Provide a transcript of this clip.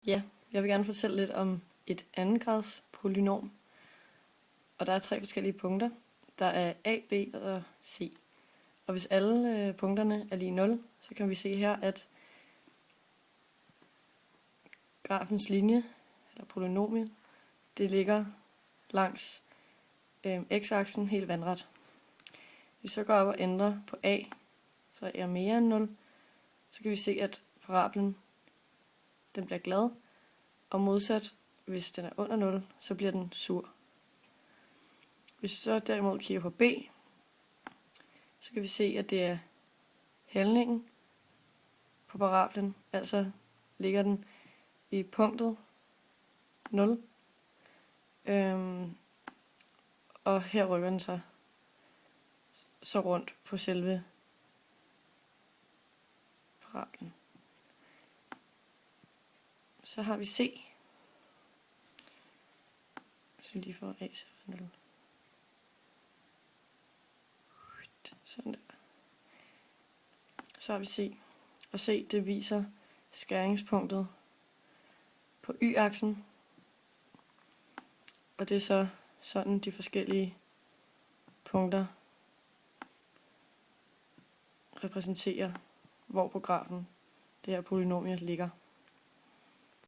Ja, jeg vil gerne fortælle lidt om et andengrads polynom. Og der er 3 forskellige punkter. Der er A, B og C. Og hvis alle punkterne er lige 0, så kan vi se her, at grafens linje, eller polynomiet, det ligger langs x-aksen helt vandret. Hvis vi så går op og ændrer på A, så er mere end 0, så kan vi se, at parablen den bliver glad, og modsat, hvis den er under 0, så bliver den sur. Hvis vi så derimod kigger på B, så kan vi se, at det er hældningen på parablen, altså ligger den i punktet 0, og her rykker den sig så rundt på selve parablen. Så har vi C, så lige får A til 0. Sådan der. Så har vi C, og C det viser skæringspunktet på y-aksen, og det er så sådan de forskellige punkter repræsenterer, hvor på grafen det her polynomie ligger.